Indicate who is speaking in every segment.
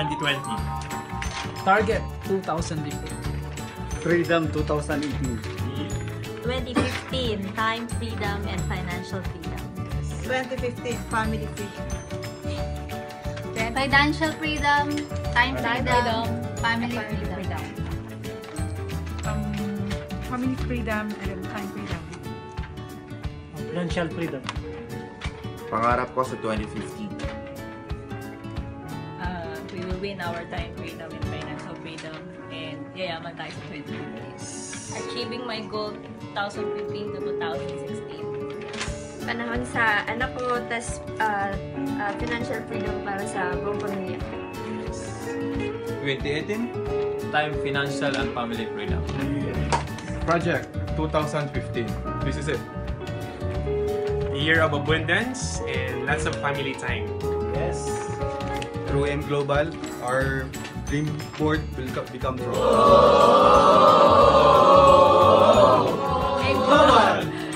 Speaker 1: 2020.
Speaker 2: Target 2018.
Speaker 3: Freedom 2018.
Speaker 4: 2015, time freedom and financial freedom.
Speaker 5: 2015, family freedom.
Speaker 6: Financial freedom, time freedom, family freedom.
Speaker 5: Family freedom and time freedom.
Speaker 2: Financial freedom.
Speaker 7: Pangarap ko sa 2015.
Speaker 4: We will win our time freedom and financial freedom and yayaman tayo sa 2015. Achieving my goal 2015 to 2016.
Speaker 6: Panahon sa anak ko, tas financial freedom para sa buong pamilya.
Speaker 1: 2018, time, financial, and family freedom.
Speaker 8: Project 2015. This is it.
Speaker 9: A year of abundance and lots of family time.
Speaker 3: Yes.
Speaker 7: Through M Global, our dream board will become true.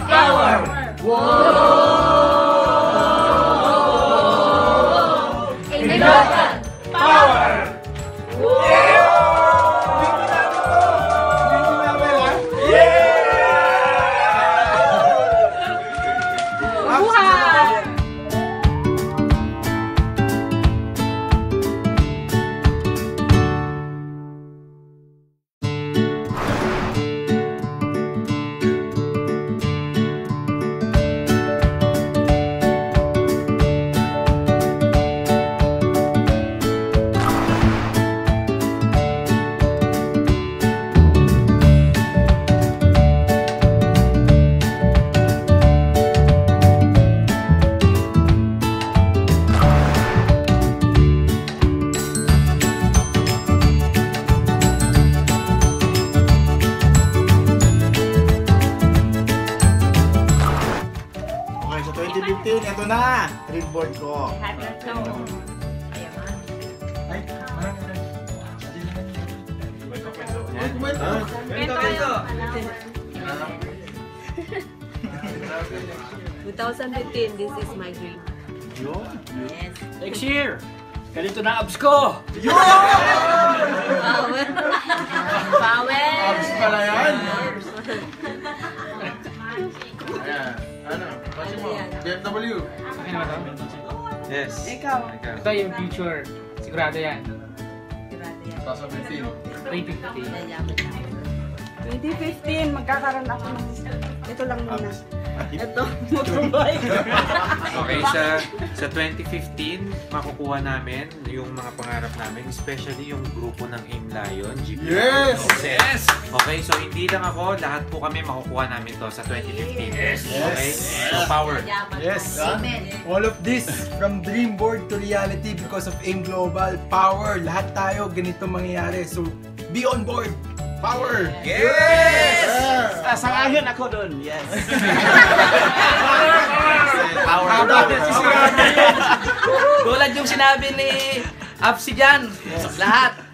Speaker 6: Power!
Speaker 3: Okay, so 2015, ito na! Dream board ko.
Speaker 4: Lahat na ito. Ayaman.
Speaker 3: Ay,
Speaker 4: Ito kayo. 2015, this is my dream. Yes.
Speaker 2: Next year, ganito na abs ko!
Speaker 4: Power. Power.
Speaker 3: abs pala yan!
Speaker 8: Ano? Kasi mo, DFW.
Speaker 7: Yes.
Speaker 5: Ikaw.
Speaker 2: Ito yung future. Sigurado yan.
Speaker 8: 2015.
Speaker 5: 2015, magkakaroon ako ng ito lang muna.
Speaker 4: Ito, motorbike.
Speaker 10: Okay, sa 2015, makukuha namin yung mga pangarap namin, especially yung grupo ng Aim Lion, GP.
Speaker 8: Yes!
Speaker 10: Yes! Okay, so hindi lang ako, lahat po kami makukuha namin to sa 2015.
Speaker 3: Yes!
Speaker 10: Okay? So, power.
Speaker 3: Yes! All of this, from dream board to reality because of AIM Global, power, lahat tayo ganito mangyayari. So, be on board! Power!
Speaker 10: Yes!
Speaker 3: Sangayon ako doon, yes!
Speaker 10: Power.
Speaker 11: Tulad yung sinabi ni Apsi dyan, lahat.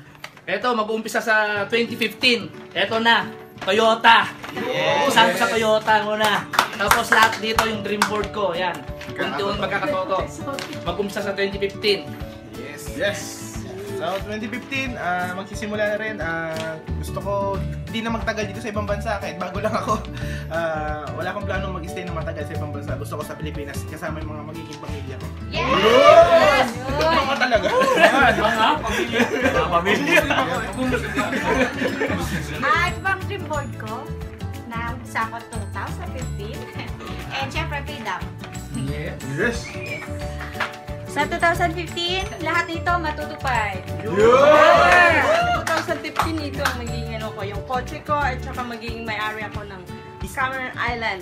Speaker 11: Ito, mag-uumpisa sa 2015. Ito na, Toyota. Usahan ko sa Toyota muna. Tapos lahat dito yung dream board ko. Yan. Unti-unti magkakatoto. Mag-uumpisa sa 2015.
Speaker 8: Yes! Yes! So, 2015, magsisimula na rin. Gusto ko di na magtagal dito sa ibang bansa kahit bago lang ako. Wala akong plano mag-stay na matagal sa ibang bansa. Gusto ko sa Pilipinas kasama yung mga magiging pamilya ko.
Speaker 6: Yes!
Speaker 8: Mga talaga.
Speaker 1: Mga pamilya.
Speaker 6: Ito bang dream board ko na sa ako 2015. And syempre, freedom.
Speaker 8: Yes!
Speaker 6: Sa 2015, lahat nito matutupad.
Speaker 5: 2015, ito ang magiging ano ko, yung kotse ko at saka magiging may-ari ako ng Cameron Island.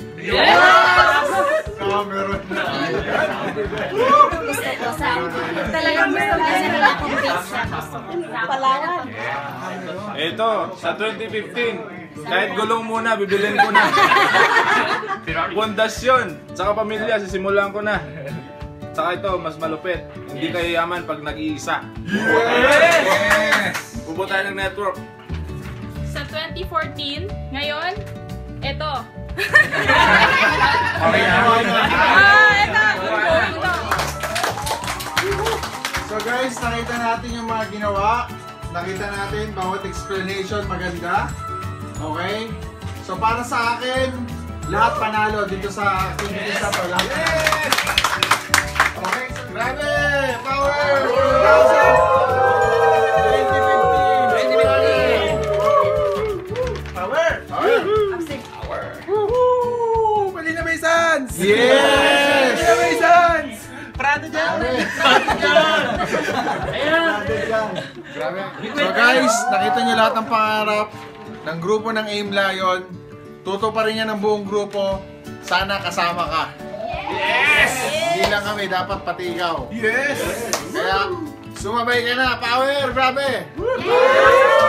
Speaker 8: Cameron na!
Speaker 6: Gusto ko sa talagang gusto ko sa
Speaker 5: Palawan.
Speaker 8: Ito, sa 2015, kahit gulong muna, bibilin ko na. Pundasyon, saka pamilya, sisimulan ko na. Saka ito, mas malupit. Hindi kayo yaman pag nag-iisa. Yes! Bubo tayo ng network.
Speaker 12: Sa 2014, ngayon, ito.
Speaker 8: Okay na.
Speaker 12: Ito.
Speaker 13: So guys, nakita natin yung mga ginawa. Nakita natin bawat explanation maganda. Okay? So para sa akin, lahat panalo dito sa activities na to. Yes! Okay, grabe! Power! 2015! Power! Power!
Speaker 3: Woohoo! Palina Masons!
Speaker 13: Yes!
Speaker 3: Palina Masons!
Speaker 2: Prado dyan!
Speaker 13: Prado dyan! Grabe. So guys, nakita niyo lahat ng pangarap ng grupo ng Aim Lion. Tutuparin niya ng buong grupo. Sana kasama ka.
Speaker 3: Yes!
Speaker 13: Hindi lang kami, dapat pati ikaw.
Speaker 3: Yes!
Speaker 13: Kaya, sumabay ka na. Power! Grabe!
Speaker 3: Yes!